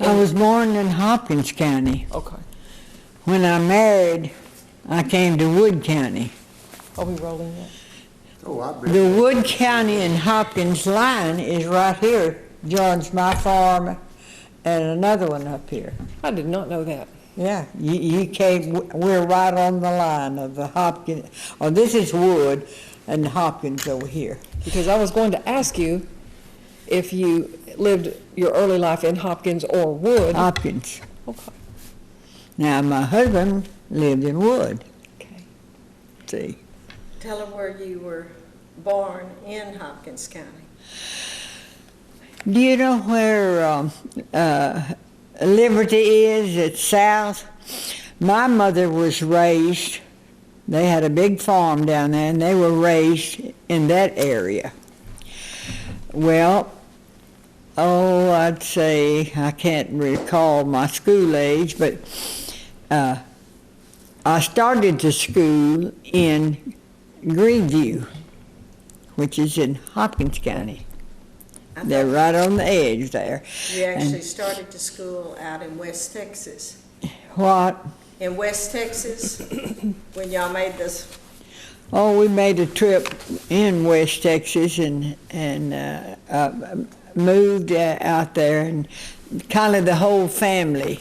I was born in Hopkins County. Okay. When I married, I came to Wood County. Are we rolling yet? Oh, I've been The there. Wood County and Hopkins line is right here, joins my farm and another one up here. I did not know that. Yeah, you came, we're right on the line of the Hopkins, oh, this is Wood and Hopkins over here. Because I was going to ask you if you lived your early life in Hopkins or Wood. Hopkins. Okay. Now, my husband lived in Wood, Okay. see. Tell her where you were born in Hopkins County. Do you know where Liberty is? It's south. My mother was raised, they had a big farm down there, and they were raised in that area. Well, I'd say, I can't recall my school age, but I started to school in Greenview, which is in Hopkins County. I They're thought right on the edge there. you actually And started to school out in West Texas. what? In West Texas, when y'all made this, Oh, we made a trip in West Texas and moved out there, and kind of the whole family.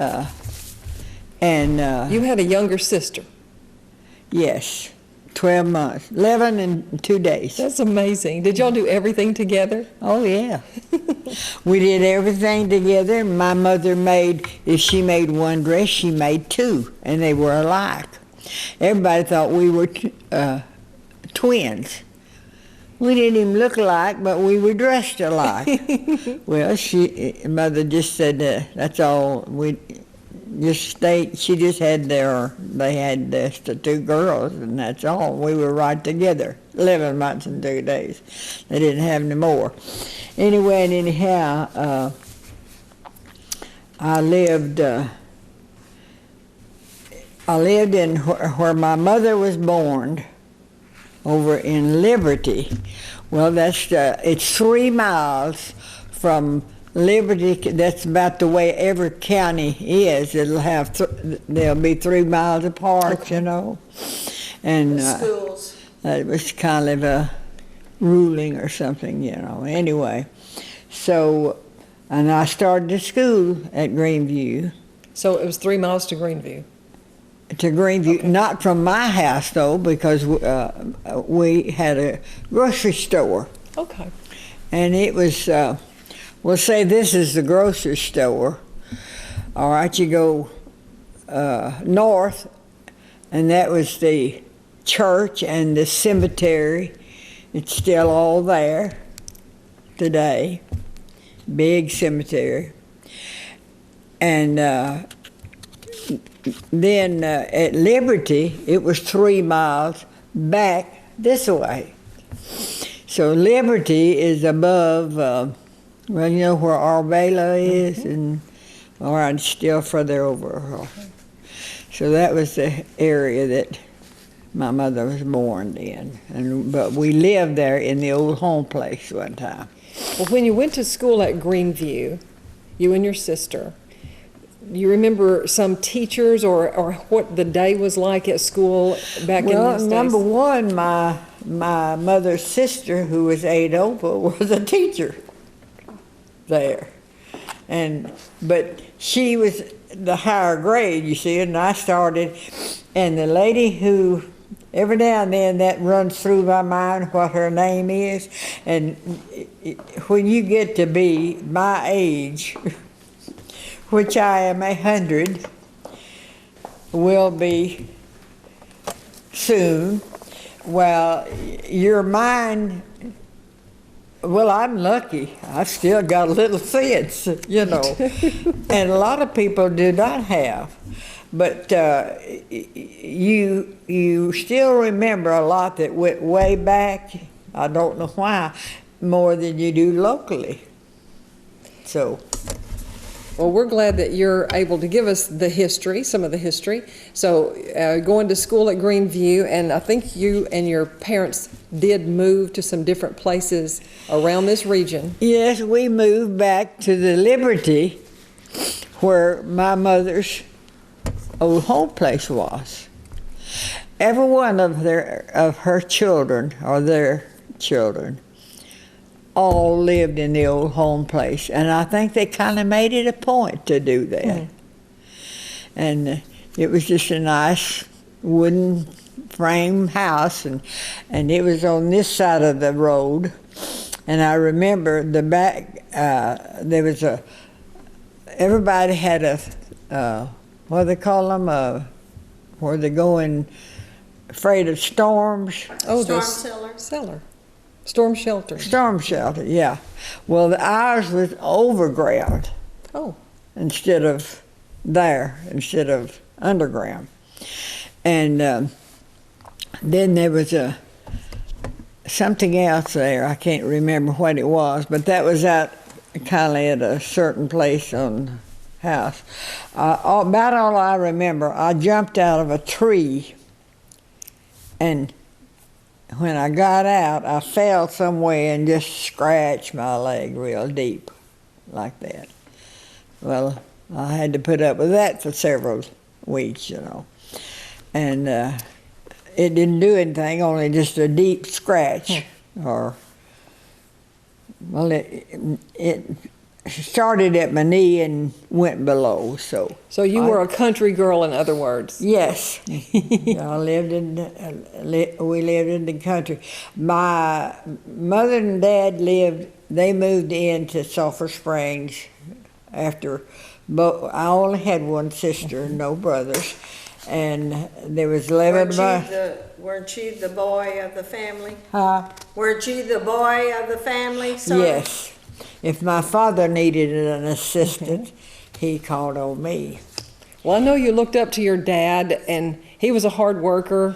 You had a younger sister. Yes, 12 months, 11 and 2 days. That's amazing. Did y'all do everything together? Oh, yeah. We did everything together. My mother made, if she made one dress, she made two, and they were alike. Everybody thought we were twins. We didn't even look alike, but we were dressed alike. Well, mother just said, that's all. We just stayed, she just had they had the two girls, and that's all. We were right together, 11 months and 2 days. They didn't have any more. Anyway and anyhow, I lived in where my mother was born, over in Liberty. Well, it's 3 miles from Liberty. That's about the way every county is. They'll be 3 miles apart, Okay. you know. And the schools. it was kind of a ruling or something, you know. Anyway, so, and I started school at Greenview. So it was 3 miles to Greenview. To Greenview, Okay. not from my house though, because we had a grocery store, Okay. and it was, we'll say this is the grocery store. All right, you go north, and that was the church and the cemetery. It's still all there today, big cemetery. And then at Liberty, it was 3 miles back this way. So Liberty is above, well, you know where Arbela is, and all right, still further over. So that was the area that my mother was born in, but we lived there in the old home place one time. Well, when you went to school at Greenview, you and your sister, you remember some teachers or what the day was like at school back in those days? Number one, my mother's sister, who was Adolpha, was a teacher there. But she was the higher grade, you see, and I started, and the lady who, every now and then that runs through my mind what her name is, and when you get to be my age, which I am 100, will be soon, well, your mind, well, I'm lucky. I've still got a little sense, you know, and a lot of people do not have. But you still remember a lot that went way back, I don't know why, more than you do locally. So. Well, we're glad that you're able to give us the history, some of the history. So going to school at Greenview, and I think you and your parents did move to some different places around this region. Yes, we moved back to the Liberty where my mother's old home place was. Every one of her children, or their children, all lived in the old home place, and I think they kind of made it a point to do that. Mm-hmm. And it was just a nice wooden frame house, and it was on this side of the road. And I remember the back, there was everybody had what do they call them, where they go in afraid of storms. Oh, Storm cellar. Storm shelter. Storm shelter, yeah. Well, ours was overground. Oh. Instead of underground. And then there was something else there. I can't remember what it was, but that was out kind of at a certain place on the house. About all I remember, I jumped out of a tree, and when I got out, I fell somewhere and just scratched my leg real deep, like that. Well, I had to put up with that for several weeks, you know. And it didn't do anything, only just a deep scratch. Or, well, it started at my knee and went below, so. So you were a country girl, in other words. Yes. We lived in the country. My mother and dad they moved into Sulphur Springs after, but I only had one sister, no brothers, and there was 11 of us. Weren't you the boy of the family? Huh? Weren't you the boy of the family, son? Yes. If my father needed an assistant, he called on me. Well, I know you looked up to your dad, and he was a hard worker.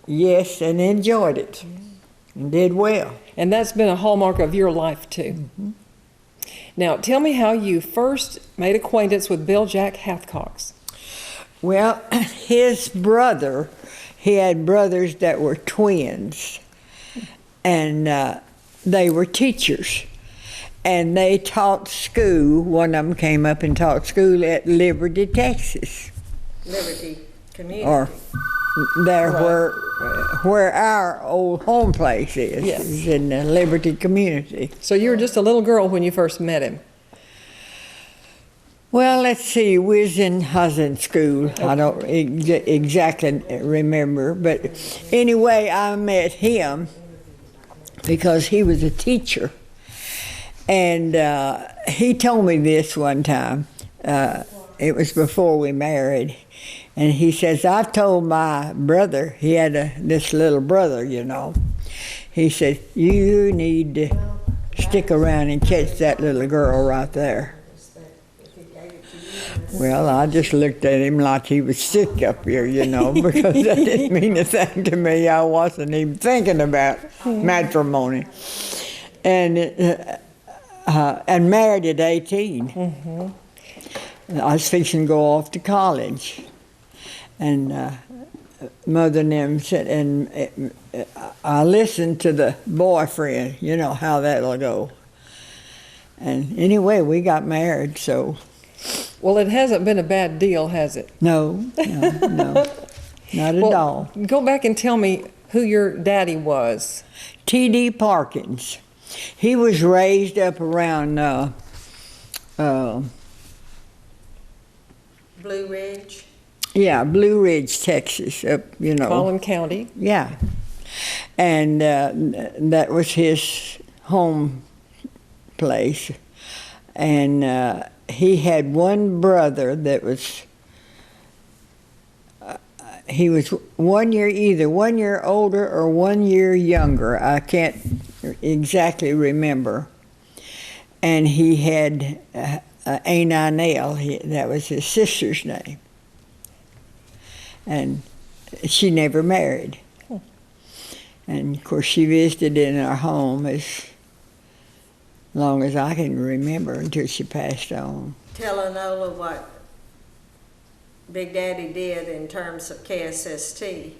Yes, and enjoyed it, and did well. And that's been a hallmark of your life, too. Mm-hmm. Now, tell me how you first made acquaintance with Bill Jack Hathcocks. Well, his brother, he had brothers that were twins, and they were teachers. And they taught school. One of them came up and taught school at Liberty, Texas. Liberty Community. Or there where our old home place is. Yes. Is in the Liberty Community. So you were just a little girl when you first met him. Well, let's see. I was in school. Okay. I don't exactly remember. But anyway, I met him because he was a teacher. And he told me this one time. It was before we married. And he says, I've told my brother, he had this little brother, you know. He said, you need to stick around and catch that little girl right there. Well, I just looked at him like he was sick up here, you know, because that didn't mean a thing to me. I wasn't even thinking about matrimony. And married at 18. Mm-hmm. I was fixing to go off to college. And mother and them said, and I listened to the boyfriend, you know how that'll go. And anyway, we got married, so. Well, it hasn't been a bad deal, has it? No, not at all. Go back and tell me who your daddy was. T.D. Parkins. He was raised up around Blue Ridge? Yeah, Blue Ridge, Texas, up, you know. Collin County? Yeah. And that was his home place. And he had one brother that was, he was either 1 year older or 1 year younger. I can't exactly remember. And he had Ainanel, that was his sister's name. And she never married. And of course she visited in our home as long as I can remember until she passed on. Tell Enola what Big Daddy did in terms of KSST.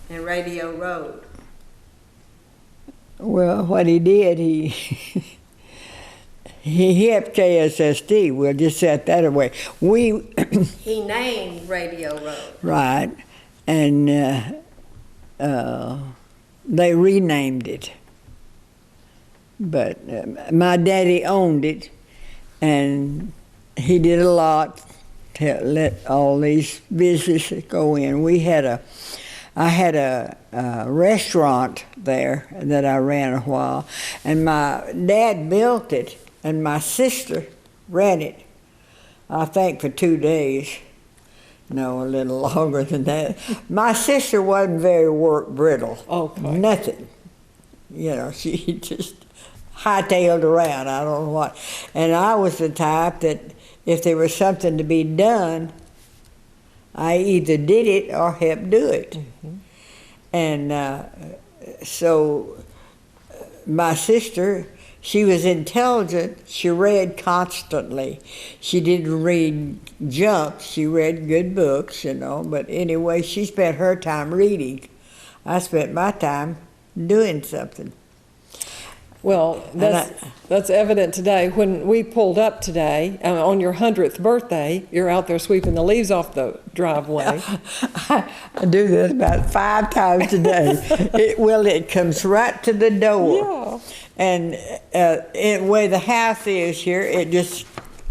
and Radio Road. Well, what he did, he he helped KSSD. We'll just set that away. He named Radio Road. Right, and they renamed it. But my daddy owned it, and he did a lot to let all these businesses go in. I had a restaurant there that I ran a while, and my dad built it, and my sister ran it, I think for 2 days. No, a little longer than that. My sister wasn't very work brittle. Okay. Nothing. You know, she just hightailed around, I don't know what. And I was the type that if there was something to be done, I either did it or helped do it. Mm-hmm. And so my sister, she was intelligent. She read constantly. She didn't read junk. She read good books, you know. But anyway, she spent her time reading. I spent my time doing something. Well, that's evident today. When we pulled up today, on your 100th birthday, you're out there sweeping the leaves off the driveway. I do this about 5 times a day. It comes right to the door. Yeah. And where the house is here, it just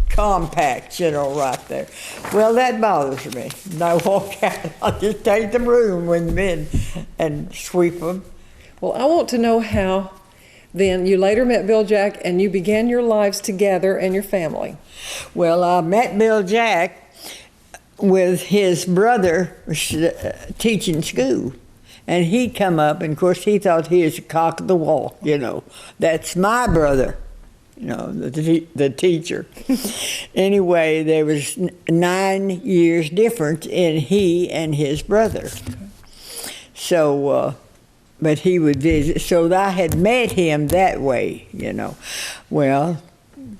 compacts, you know, right there. Well, that bothers me. And I walk out, I'll just take the broom with me and sweep them. Well, I want to know how then you later met Bill Jack and you began your lives together and your family. Well, I met Bill Jack with his brother teaching school. And he come up, and of course he thought he was the cock of the walk, you know. That's my brother, you know, the teacher. Anyway, there was 9 years difference in he and his brother. So, but he would visit, so I had met him that way, you know. Well.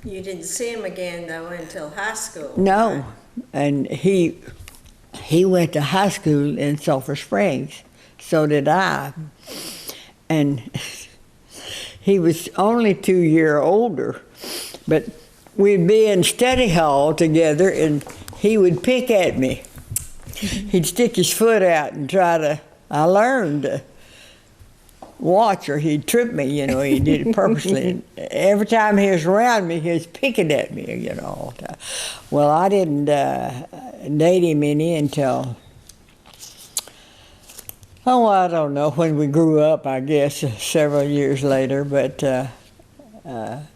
You didn't see him again, though, until high school. No, right? And he went to high school in Sulphur Springs. So did I. And he was only 2 years older, but we'd be in study hall together, and he would pick at me. He'd stick his foot out and I learned to watch, or he'd trip me, you know, he did it purposely. And every time he was around me, he was picking at me, you know, all the time. Well, I didn't date him any until, I don't know, when we grew up, I guess, several years later. But, well,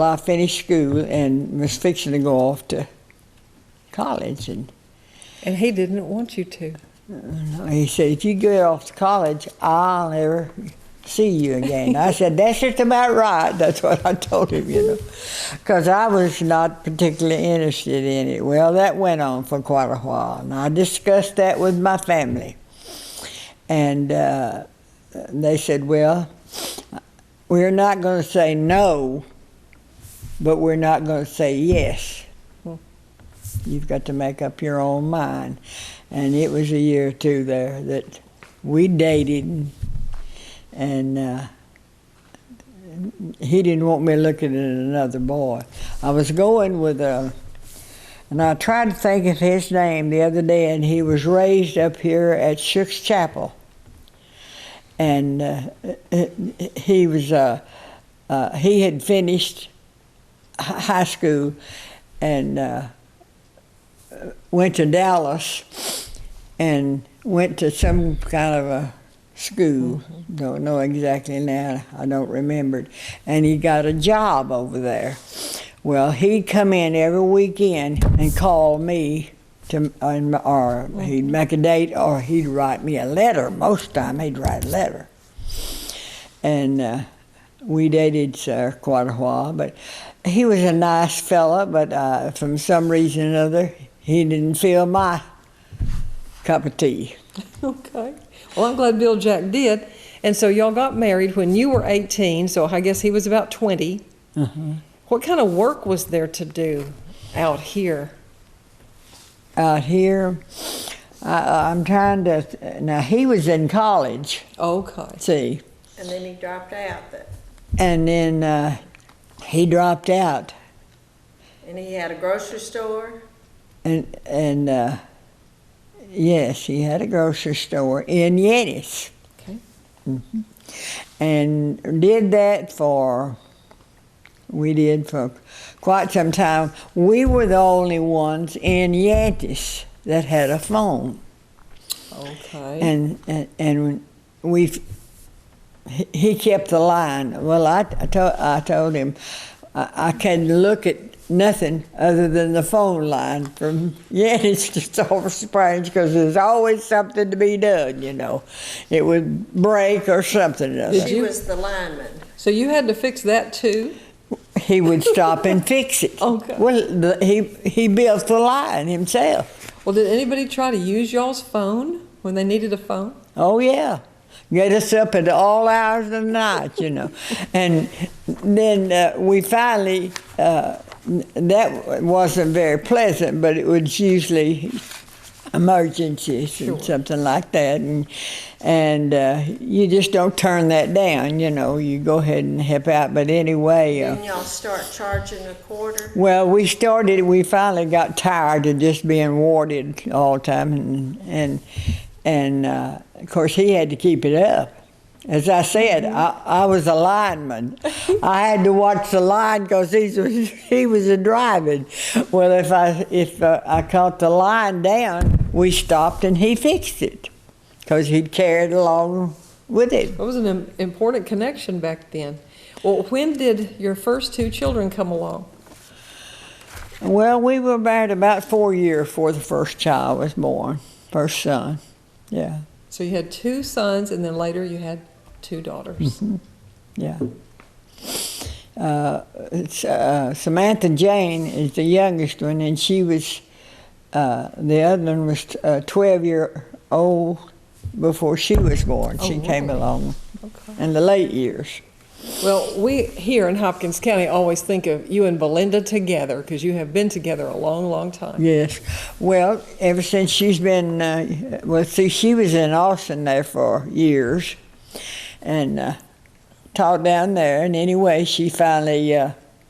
I finished school and was fixing to go off to college. And he didn't want you to. He said, if you get off to college, I'll never see you again. I said, that's just about right. That's what I told him, you know, because I was not particularly interested in it. Well, that went on for quite a while, and I discussed that with my family. And they said, well, we're not going to say no, but we're not going to say yes. You've got to make up your own mind. And it was a year or two there that we dated, and he didn't want me looking at another boy. I was going with and I tried to think of his name the other day, and he was raised up here at Shook's Chapel. And he had finished high school and went to Dallas and went to some kind of a school. Don't know exactly now. I don't remember it. And he got a job over there. Well, he'd come in every weekend and call me or he'd make a date, or he'd write me a letter. Most of the time, he'd write a letter. And we dated quite a while, but he was a nice fella, but from some reason or another, he didn't feel my cup of tea. Okay. Well, I'm glad Bill Jack did. And so y'all got married when you were 18, so I guess he was about 20. Mm-hmm. What kind of work was there to do out here? Out here, I'm trying to, now he was in college, Okay. see, And then he dropped out, and then he dropped out. and he had a grocery store. And yes, he had a grocery store in Yenis. Okay. And we did for quite some time. We were the only ones in Yenis that had a phone. Okay. And he kept the line. Well, I told him I couldn't look at nothing other than the phone line from Yenis to Silver Springs, because there's always something to be done, you know. It would break or something or other. She was the lineman. So you had to fix that too? He would stop and fix it. Okay. Well, he built the line himself. Well, did anybody try to use y'all's phone when they needed a phone? Oh, yeah. Get us up at all hours of the night, you know. And then we finally, that wasn't very pleasant, but it was usually emergencies and something like that. And you just don't turn that down, you know. You go ahead and help out. But anyway. Didn't y'all start charging a quarter? Well, we finally got tired of just being warded all the time. And of course, he had to keep it up. As I said, I was a lineman. I had to watch the line because he was a driving. Well, if I caught the line down, we stopped and he fixed it because he'd carry it along with it. That was an important connection back then. Well, when did your first two children come along? Well, we were married about 4 years before the first child was born, first son. Yeah. So you had two sons, and then later you had two daughters. Mm-hmm. Yeah. Samantha Jane is the youngest one, and she was, the other one was 12 years old before she was born. She came along in the late years. Well, we here in Hopkins County always think of you and Belinda together because you have been together a long, long time. Yes. Well, ever since she's been, she was in Austin there for years and taught down there. And anyway, she finally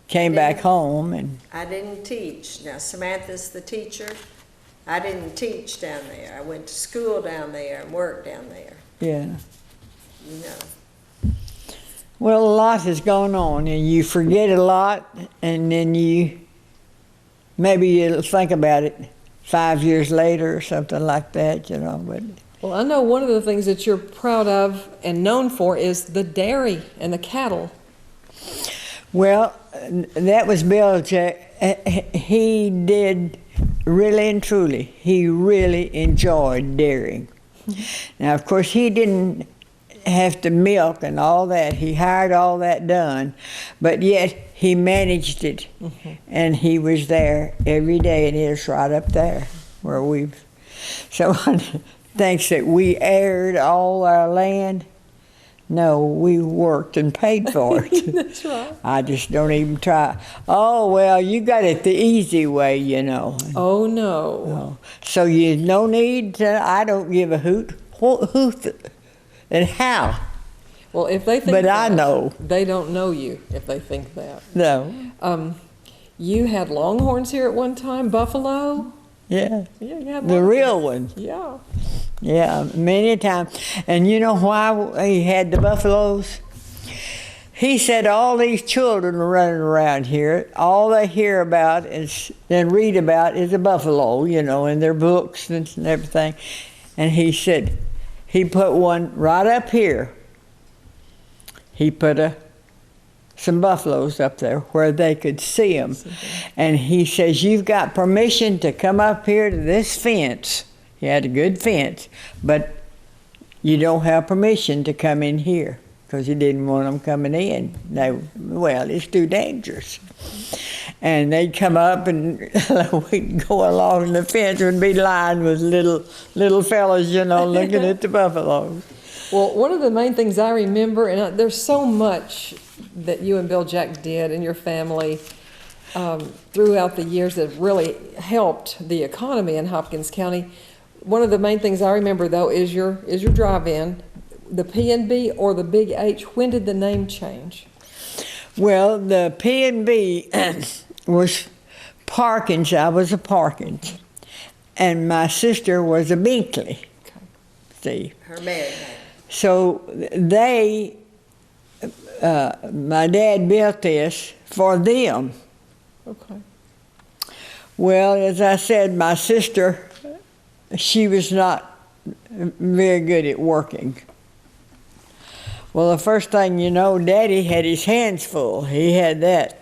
came back home. And I didn't teach. Now, Samantha's the teacher. I didn't teach down there. I went to school down there and worked down there. yeah. You know. Well, a lot has gone on, and you forget a lot, and then maybe you'll think about it 5 years later or something like that, you know. But Well, I know one of the things that you're proud of and known for is the dairy and the cattle. well, that was Bill Jack. He did really and truly. He really enjoyed dairying. Now, of course, he didn't have to milk and all that. He hired all that done, but yet he managed it, and he was there every day, and it was right up there where someone thinks that we aired all our land. No, we worked and paid for it. That's right. I just don't even try. Oh, well, you got it the easy way, you know. Oh, no. So you no need to, I don't give a hoot and how. Well, if they think But that, I know. they don't know you if they think that. No. You had longhorns here at one time, buffalo? Yeah. Yeah, you had The longhorns. real one. Yeah. Yeah, many a time. And you know why he had the buffaloes? He said all these children are running around here. All they hear about and read about is a buffalo, you know, in their books and everything. And he said, he put one right up here. He put some buffaloes up there where they could see them. And he says, you've got permission to come up here to this fence. He had a good fence, but you don't have permission to come in here because he didn't want them coming in. It's too dangerous. And they'd come up and we'd go along the fence and be lined with little fellas, you know, looking at the buffaloes. Well, one of the main things I remember, and there's so much that you and Bill Jack did in your family throughout the years that really helped the economy in Hopkins County. one of the main things I remember though is your drive-in, the P&B or the Big H. When did the name change? Well, the P&B was Parkins. I was a Parkins. And my sister was a Binkley. Okay. See? Her married name. So they, my dad built this for them. Okay. Well, as I said, my sister, she was not very good at working. Well, the first thing you know, Daddy had his hands full. He had that.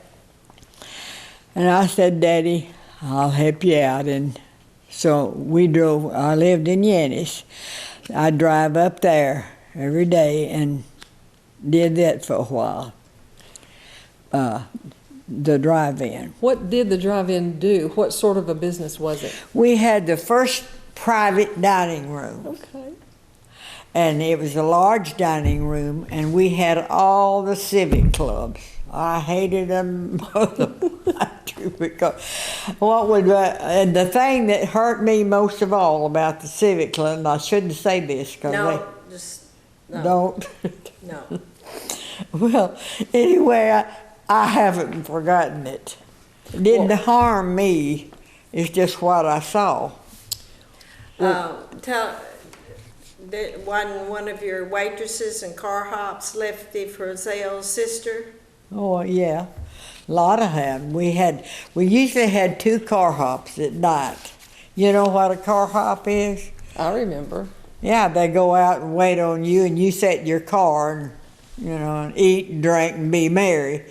And I said, Daddy, I'll help you out. And so we drove, I lived in Yannis. I'd drive up there every day and did that for a while, the drive-in. What did the drive-in do? What sort of a business was it? We had the first private dining room. Okay. And it was a large dining room, and we had all the civic clubs. I hated them because and the thing that hurt me most of all about the civic club, and I shouldn't say this because No. don't. No. Well, anyway, I haven't forgotten it. It didn't harm me. It's just what I saw. One of your waitresses and car hops left the Frizzell's sister. Oh yeah, a lot of them. We usually had 2 car hops at night. You know what a car hop is? I remember. Yeah, they go out and wait on you, and you sit in your car and and eat and drink and be merry,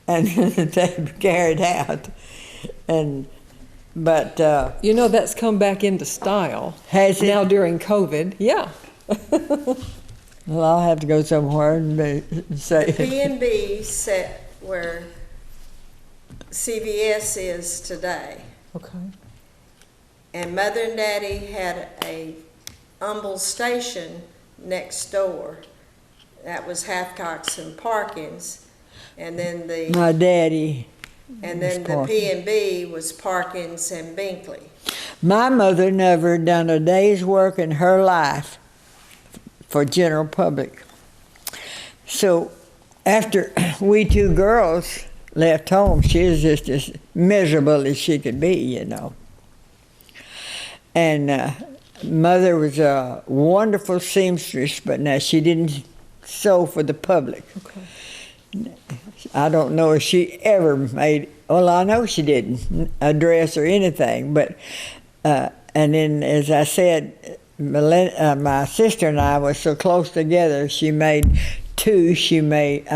and they carried out. But that's come back into style. Has it? Now during COVID? Yeah. Well, I'll have to go somewhere and say it. P&B set where CVS is today. Okay. And Mother and Daddy had a humble station next door. That was Hathcocks and Parkins. And then My daddy. And then the P&B was Parkins and Binkley. My mother never done a day's work in her life for general public. So after we 2 girls left home, she was just as miserable as she could be, And Mother was a wonderful seamstress, but now she didn't sew for the public. Okay. I don't know if she ever made, well, I know she didn't, a dress or anything, but, and then as I said, my sister and I were so close together, she made 2, if she made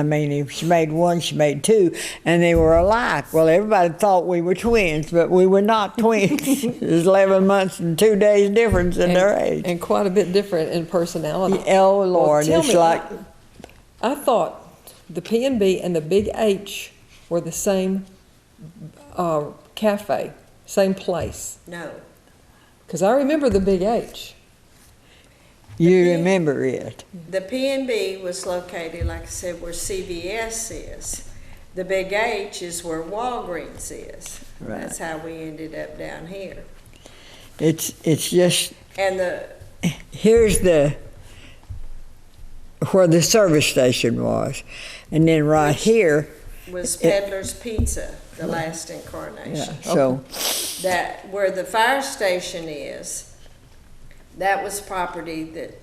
1, she made 2, and they were alike. Well, everybody thought we were twins, but we were not twins. It was 11 months and 2 days difference in their age. And quite a bit different in personality. Oh, Lord, Well, it's like... I thought the P&B and the Big H were the same cafe, same place. No. Because I remember the Big H. You remember it. The P&B was located, like I said, where CVS is. The Big H is where Walgreens is. Right. That's how we ended up down here. It's just... And Here's where the service station was. And then right here... was Peddler's Pizza, the last incarnation. Yeah, so... That where the fire station is, that was property that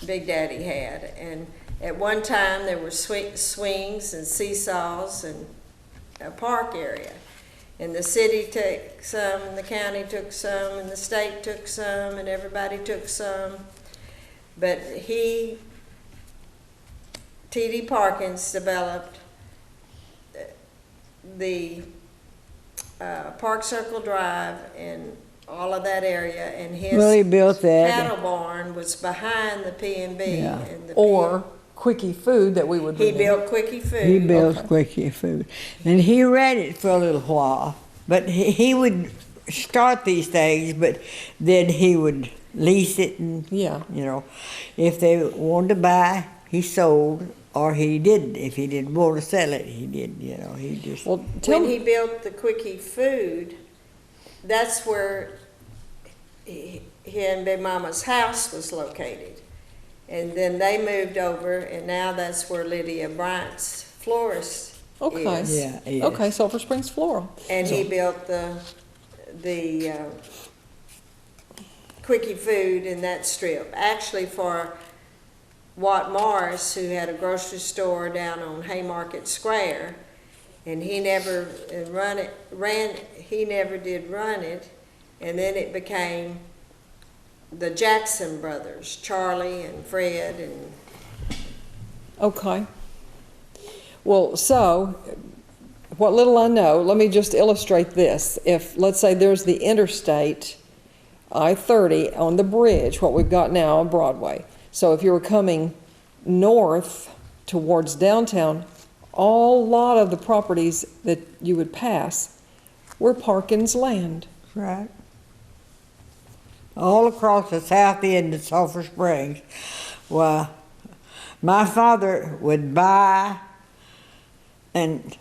Big Daddy had. And at one time there were swings and seesaws and a park area. And the city took some, and the county took some, and the state took some, and everybody took some. But T.D. Parkins developed the Park Circle Drive and all of that area, and his Well, he built that. cattle barn was behind the P&B. Yeah. And the Or Quickie Food that we would he remember. built Quickie Food. He built Quickie Food. And he ran it for a little while. But he would start these things, but then he would lease it and, Yeah. if they wanted to buy, he sold, or he didn't. If he didn't want to sell it, he didn't, he just... Well, When he built the Quickie Food, that's where here in Big Mama's house was located. And then they moved over, and now that's where Lydia Bryant's florist Okay. is. Yeah, yes. Okay, Sulphur Springs Floral. And he built the quickie food in that strip. Actually, for Watt Morris, who had a grocery store down on Haymarket Square, and he never did run it, and then it became the Jackson brothers, Charlie and Fred, and Okay. Well, so, what little I know, let me just illustrate this. If, let's say there's the interstate, I-30 on the bridge, what we've got now on Broadway. So if you were coming north towards downtown, a lot of the properties that you would pass were Parkins land. Right. All across the south end of Sulphur Springs. Well, my father would buy, and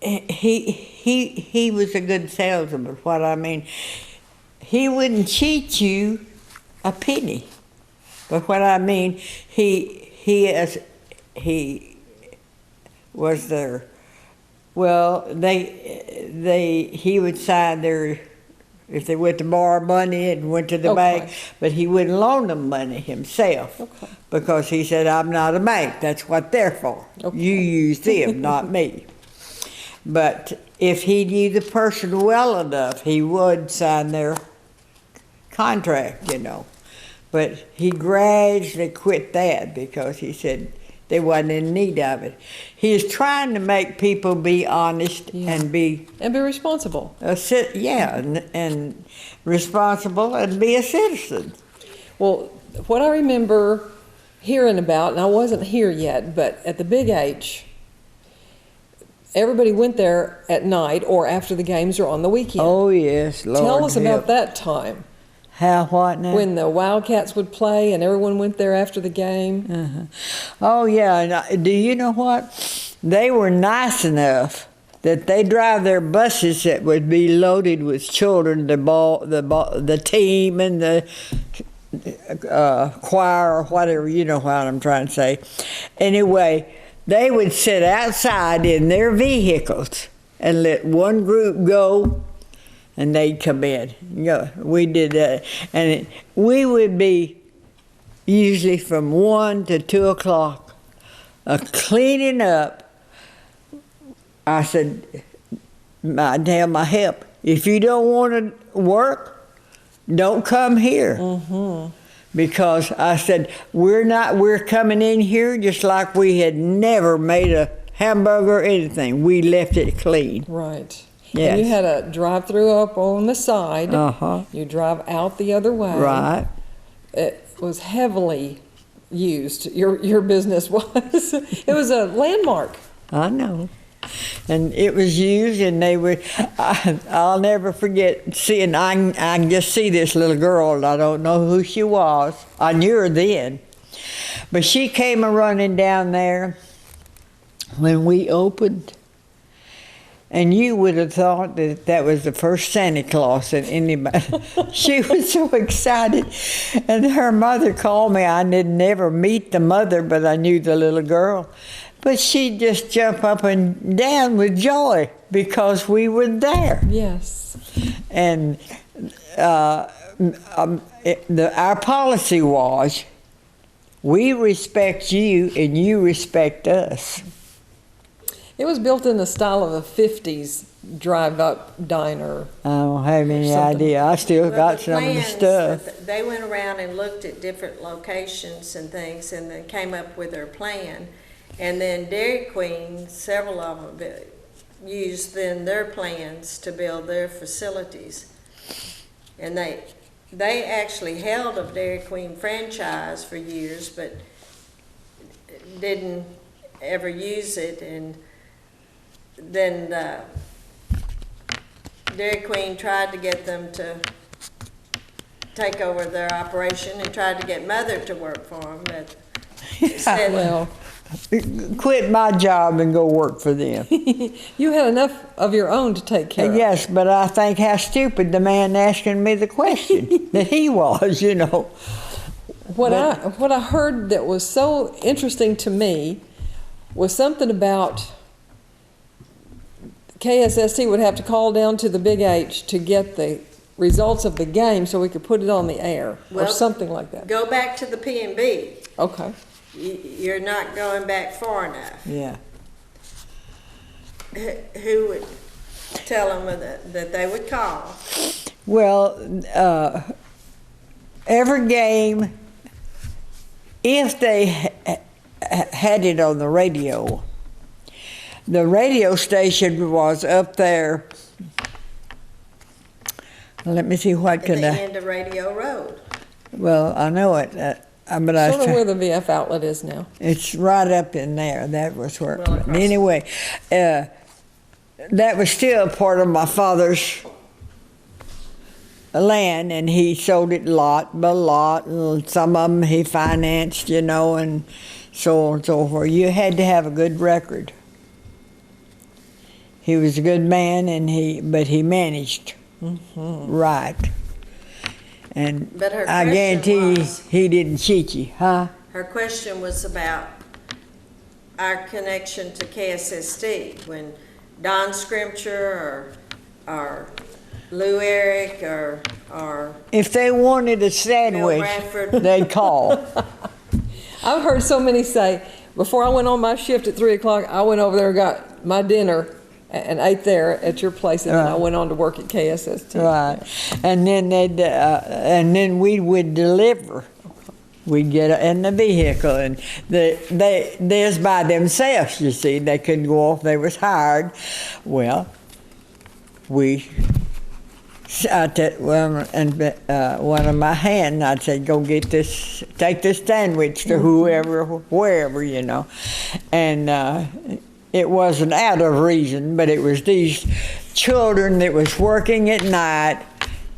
he was a good salesman, but what I mean, he wouldn't cheat you a penny. But what I mean, he was their, well, he would sign their, if they went to borrow money and went to the bank, but he wouldn't loan them money himself. Okay. Because he said, I'm not a bank, that's what they're for. Okay. You use them, not me. But if he knew the person well enough, he would sign their contract, But he gradually quit that because he said they wasn't in need of it. He is trying to make people be honest and be responsible. and responsible and be a citizen. Well, what I remember hearing about, and I wasn't here yet, but at the Big H, everybody went there at night or after the games or on the weekend. Oh yes, Lord Tell us help. about that time. How, what now? When the Wildcats would play and everyone went there after the game. Oh yeah, and do you know what? They were nice enough that they drive their buses that would be loaded with children, the team and the choir or whatever, you know what I'm trying to say. Anyway, they would sit outside in their vehicles and let one group go and they'd come in. We did that. And we would be usually from 1 to 2 o'clock cleaning up. I said, I'd tell my help, if you don't want to work, don't come here. Mm-hmm. Because I said, we're coming in here just like we had never made a hamburger or anything. We left it clean. Right. Yes. And you had a drive-through up on the side. Uh-huh. You drive out the other way. Right. It was heavily used. Your business was. It was a landmark. I know. And it was used, and they would, I'll never forget seeing, I can just see this little girl, and I don't know who she was. I knew her then. But she came a-running down there when we opened, and you would have thought that that was the first Santa Claus that anybody, she was so excited. And her mother called me. I didn't never meet the mother, but I knew the little girl. But she'd just jump up and down with joy because we were there. Yes. And our policy was, we respect you and you respect us. It was built in the style of a 50s drive-up diner. I don't have any Something. idea. I still got some of the stuff. They went around and looked at different locations and things and then came up with their plan. And then Dairy Queen, several of them used then their plans to build their facilities. And they actually held a Dairy Queen franchise for years, but didn't ever use it. And then Dairy Queen tried to get them to take over their operation and tried to get Mother to work for them, but said, Well, quit my job and go work for them. You had enough of your own to take care of. Yes, but I think how stupid the man asking me the question that he was, you know. What I heard that was so interesting to me was something about KSST would have to call down to the Big H to get the results of the game so we could put it on the air, or something like that. Go back to the P&B. Okay. You're not going back far enough. Yeah. Who would tell them that they would call? Well, every game, if they had it on the radio station was up there. Let me see what could At the end of Radio Road. Well, I know it, but Sort of where the VF outlet is now. It's right up in there. That was where. Well, Anyway, that was still part of my father's land, and he sold it lot by lot, and some of them he financed, you know, and so on and so forth. You had to have a good record. He was a good man, but he managed right. And But her I question guarantee was- he didn't cheat you, huh? Her question was about our connection to KSST, when Don Scrimcher or Lou Eric or If they wanted a sandwich, Bradford. they'd call. I've heard so many say, before I went on my shift at 3 o'clock, I went over there and got my dinner and ate there at your place, and then I went on to work at KSST. Right, and then we would deliver. We'd get in the vehicle, and they was by themselves. You see, they couldn't go off. They was hired. Well, one of my hands, I'd say, go get this, take this sandwich to whoever, wherever, you know, and. It wasn't out of reason, but it was these children that was working at night,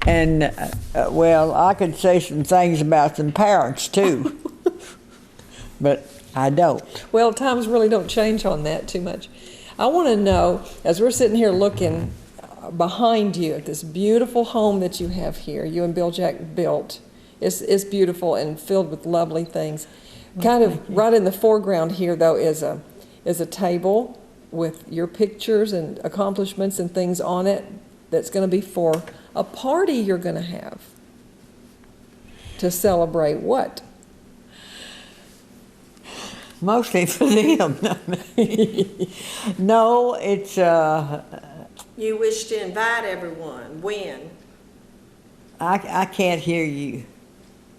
and well, I could say some things about some parents too, but I don't. Well, times really don't change on that too much. I want to know, as we're sitting here looking behind you at this beautiful home that you have here, you and Bill Jack built, it's beautiful and filled with lovely things. Kind of right in the foreground here, though, is a table with your pictures and accomplishments and things on it that's going to be for a party you're going to have to celebrate what? Mostly for them. No, it's You wish to invite everyone. When? I can't hear you.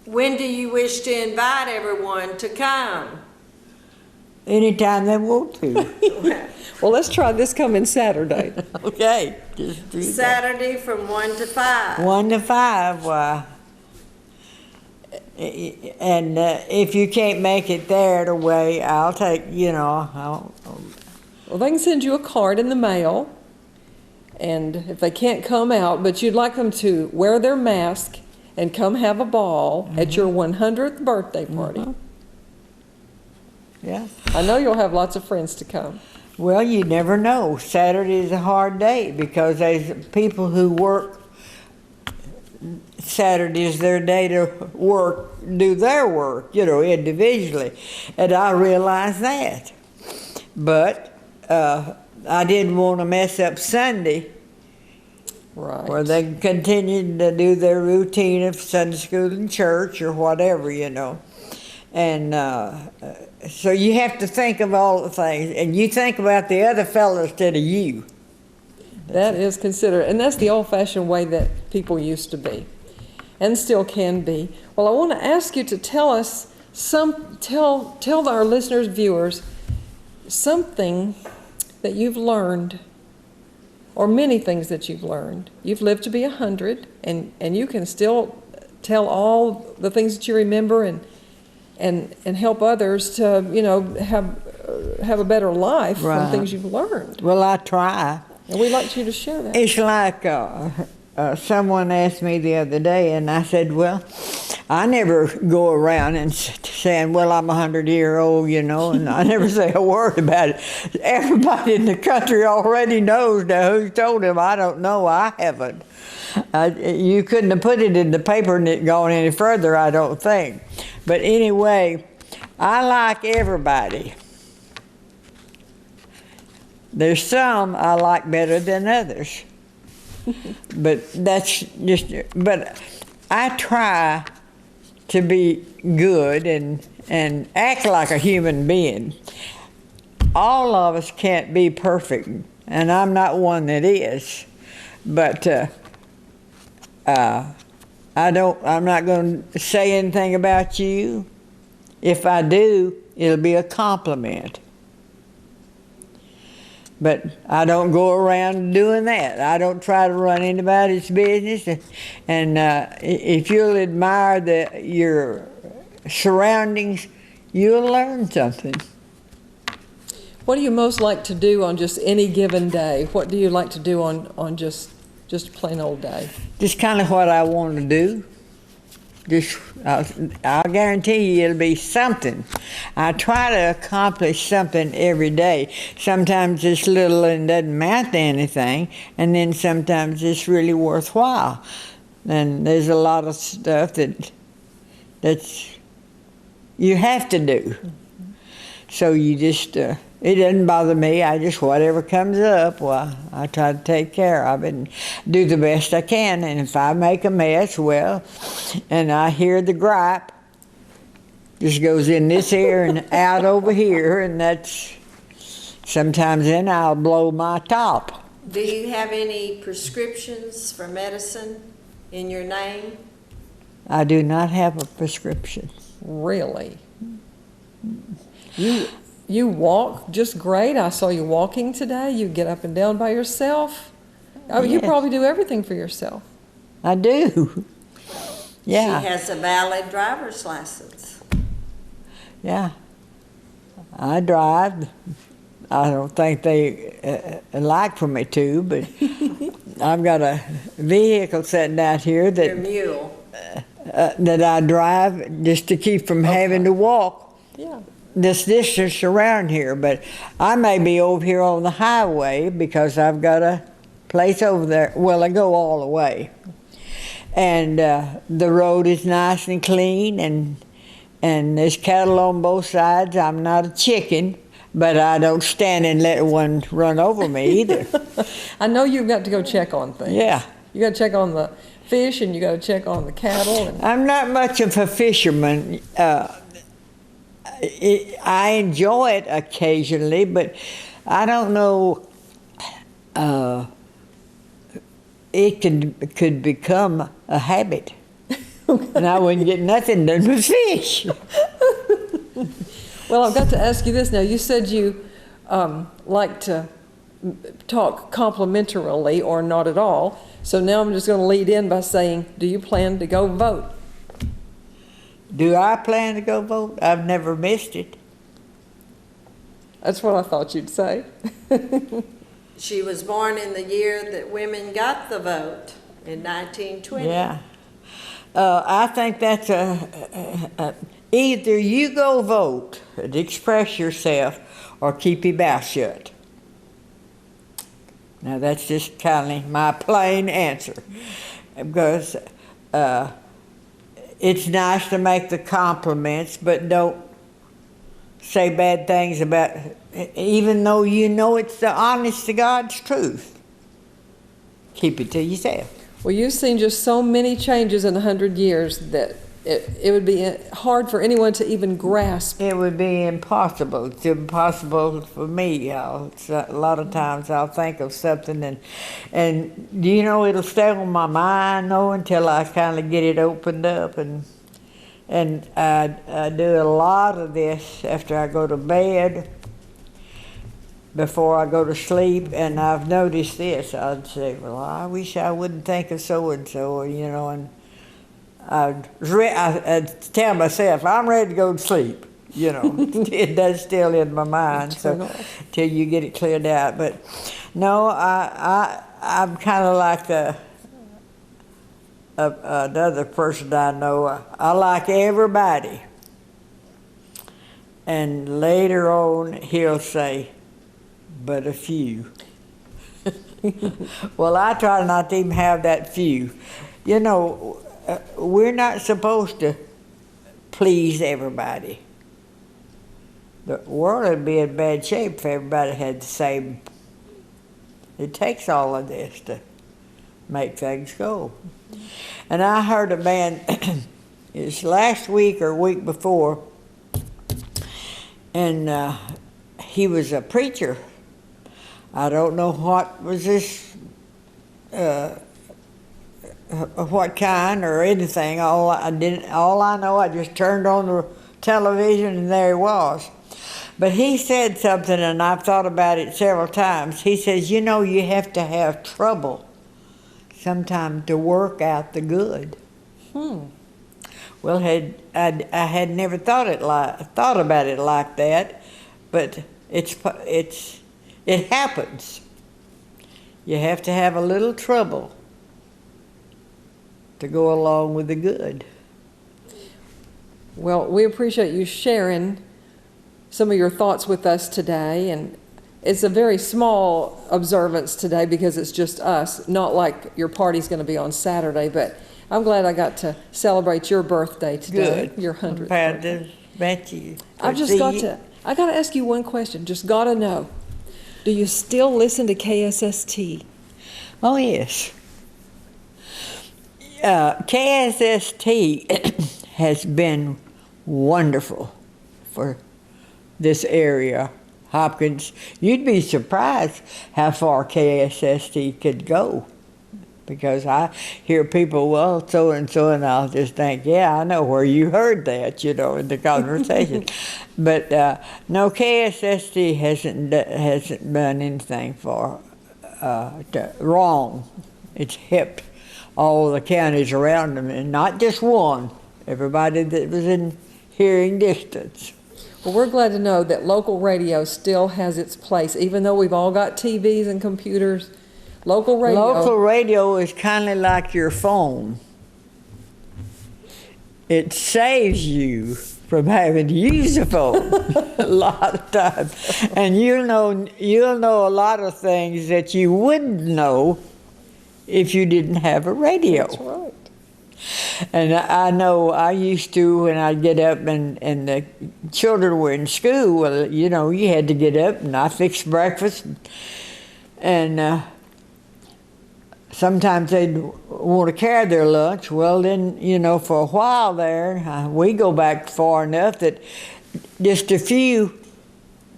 When do you wish to invite everyone to come? Anytime they want to. Well, let's try this coming Saturday. Okay. Just do that. Saturday from 1 to 5. 1 to 5, why? And if you can't make it there away, I'll take, you know, Well, they can send you a card in the mail, and if they can't come out, but you'd like them to wear their mask and come have a ball at your 100th birthday party. yeah. I know you'll have lots of friends to come. Well, you never know. Saturday is a hard day because there's people who work. Saturday is their day to work, do their work, you know, individually. And I realize that. But I didn't want to mess up Sunday, Right. where they continued to do their routine of Sunday school and church or whatever, you know. And so you have to think of all the things, and you think about the other fellow instead of you. That is considered, and that's the old-fashioned way that people used to be, and still can be. Well, I want to ask you to tell us tell our listeners, viewers, something that you've learned, or many things that you've learned. You've lived to be 100, and you can still tell all the things that you remember and help others to, you know, have a better life Right. from things you've learned. Well, I try. And we'd like you to share that. It's like someone asked me the other day, and I said, well, I never go around and saying, well, I'm 100-year-old, you know, and I never say a word about it. Everybody in the country already knows now. Who told him? I don't know. I haven't. You couldn't have put it in the paper and it gone any further, I don't think. But anyway, I like everybody. There's some I like better than others. But that's just, but I try to be good and act like a human being. All of us can't be perfect, and I'm not one that is. But I'm not going to say anything about you. If I do, it'll be a compliment. But I don't go around doing that. I don't try to run anybody's business. And if you'll admire your surroundings, you'll learn something. What do you most like to do on just any given day? What do you like to do on just a plain old day? Just kind of what I want to do. Just, I'll guarantee you it'll be something. I try to accomplish something every day. Sometimes it's little and doesn't amount to anything, and then sometimes it's really worthwhile. And there's a lot of stuff that's you have to do. So you just, it doesn't bother me. I just, whatever comes up, well, I try to take care of it and do the best I can. And if I make a mess, well, and I hear the gripe, just goes in this ear and out over here, and that's, sometimes then I'll blow my top. Do you have any prescriptions for medicine in your name? I do not have a prescription. Really? You walk just great. I saw you walking today. You get up and down by yourself. Oh, yes. You probably do everything for yourself. I do. Yeah. She has a valid driver's license. Yeah. I drive. I don't think they like for me to, but I've got a vehicle sitting out here that Your mule. That I drive just to keep from having to walk. Yeah. This distance around here, but I may be over here on the highway because I've got a place over there. Well, I go all the way, and the road is nice and clean, and there's cattle on both sides. I'm not a chicken, but I don't stand and let one run over me either. I know you've got to go check on things. Yeah. You got to check on the fish, and you got to check on the cattle. And I'm not much of a fisherman. I enjoy it occasionally, but I don't know. It could become a habit, and I wouldn't get nothing done with fish. Well, I've got to ask you this now. You said you like to talk complimentarily or not at all. So now I'm just going to lead in by saying, do you plan to go vote? Do I plan to go vote? I've never missed it. That's what I thought you'd say. She was born in the year that women got the vote, in 1920. Yeah. I think that's either you go vote and express yourself or keep your mouth shut. Now that's just kind of my plain answer, because it's nice to make the compliments, but don't say bad things about, even though you know it's the honest to God's truth. Keep it to yourself. Well, you've seen just so many changes in 100 years that it would be hard for anyone to even grasp. It would be impossible. It's impossible for me. A lot of times I'll think of something and you know, it'll stay on my mind though until I kind of get it opened up, and I do a lot of this after I go to bed, before I go to sleep, and I've noticed this. I'd say, well, I wish I wouldn't think of so-and-so, you know, and I'd tell myself, I'm ready to go to sleep, you know. It does still in my mind, so till you get it cleared out. But no, I'm kind of like another person I know, I like everybody. And later on, he'll say, but a few. Well, I try not to even have that few. You know, we're not supposed to please everybody. The world would be in bad shape if everybody had the same. It takes all of this to make things go. And I heard a man, it's last week or week before, and he was a preacher. I don't know what was this, what kind or anything. All I know, I just turned on the television and there he was. But he said something, and I've thought about it several times. He says, you know, you have to have trouble sometimes to work out the good. Well, I had never thought about it like that, but it happens. You have to have a little trouble to go along with the good. Well, we appreciate you sharing some of your thoughts with us today, and it's a very small observance today because it's just us, not like your party's going to be on Saturday, but I'm glad I got to celebrate your birthday today, Good. your 100th Glad birthday. to meet you. I got to ask you one question, just got to know. Do you still listen to KSST? Oh, yes. KSST has been wonderful for this area, Hopkins. You'd be surprised how far KSST could go, because I hear people, well, so-and-so, and I'll just think, yeah, I know where you heard that, you know, in the conversation. But no, KSST hasn't done anything for wrong. It's helped all the counties around them, and not just one, everybody that was in hearing distance. Well, we're glad to know that local radio still has its place, even though we've all got TVs and computers. Local radio is kind of like your phone. It saves you from having to use a phone a lot of times, and you'll know a lot of things that you wouldn't know if you didn't have a radio. That's right. And I know I used to, when I'd get up and the children were in school, well, you know, you had to get up and I fixed breakfast, and sometimes they'd want to carry their lunch. Well, then, you know, for a while there, we go back far enough that just a few,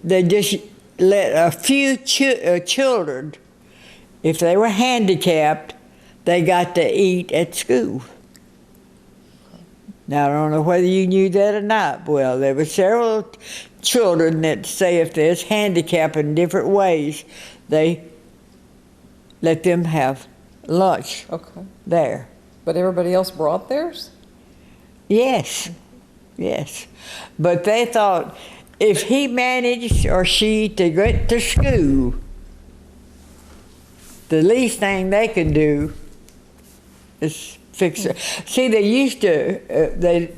they just let a few children, if they were handicapped, they got to eat at school. Now, I don't know whether you knew that or not. Well, there were several children that say if there's handicap in different ways, they let them have lunch there. But everybody else brought theirs? Yes, yes. But they thought if he managed or she to get to school, the least thing they could do is fix it. See, they used to, they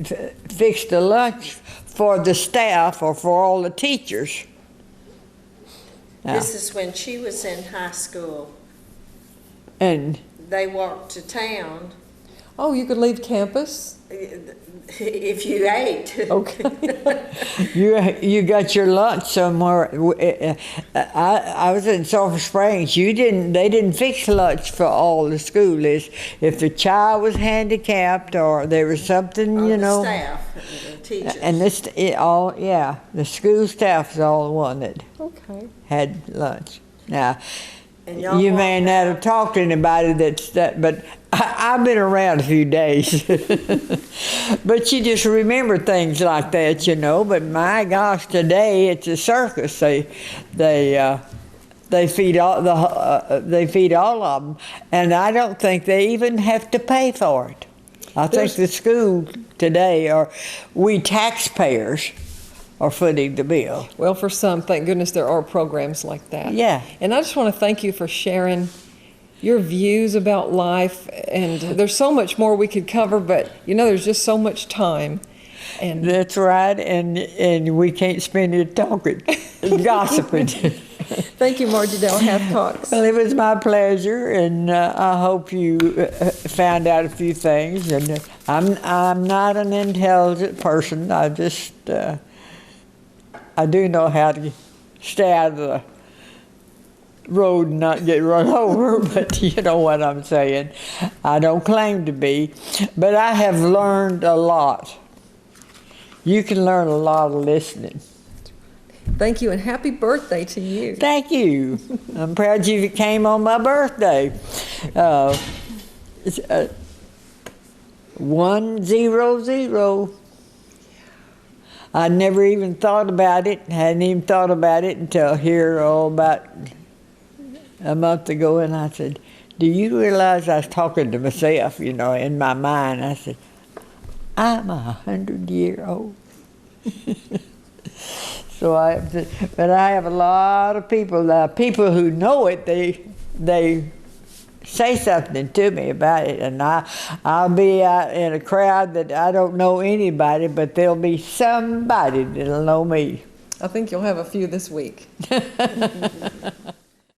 fix the lunch for the staff or for all the teachers. Now, This is when she was in high school. and They walked to town Oh, you could leave campus? if you ate. Okay. you got your lunch somewhere. I was in Sulphur Springs. They didn't fix lunch for all the schoolies. If the child was handicapped or there was something, you know. The staff, the teachers. And the school staff is all the one that had lunch. Now, you may not have talked to anybody but I've been around a few days. But you just remember things like that, you know. But my gosh, today it's a circus. They feed all of them, and I don't think they even have to pay for it. I think the school today, or we taxpayers, are footing the bill. Well, for some, thank goodness there are programs like that. Yeah. And I just want to thank you for sharing your views about life, and there's so much more we could cover, but there's just so much time. And That's right, and we can't spend it talking, gossiping. thank you, Margie Hathcox. Well, it was my pleasure, and I hope you found out a few things. And I'm not an intelligent person. I just I do know how to stay out of the road and not get run over, but you know what I'm saying. I don't claim to be, but I have learned a lot. You can learn a lot of listening. Thank you, and happy birthday to you. Thank you. I'm proud you came on my birthday. It's 100. I never even thought about it. Hadn't even thought about it until here about a month ago, and I said, "Do you realize?" I was talking to myself, in my mind. I said, "I'm 100-year-old." So but I have a lot of people who know it. They say something to me about it, and I'll be out in a crowd that I don't know anybody, but there'll be somebody that'll know me. I think you'll have a few this week.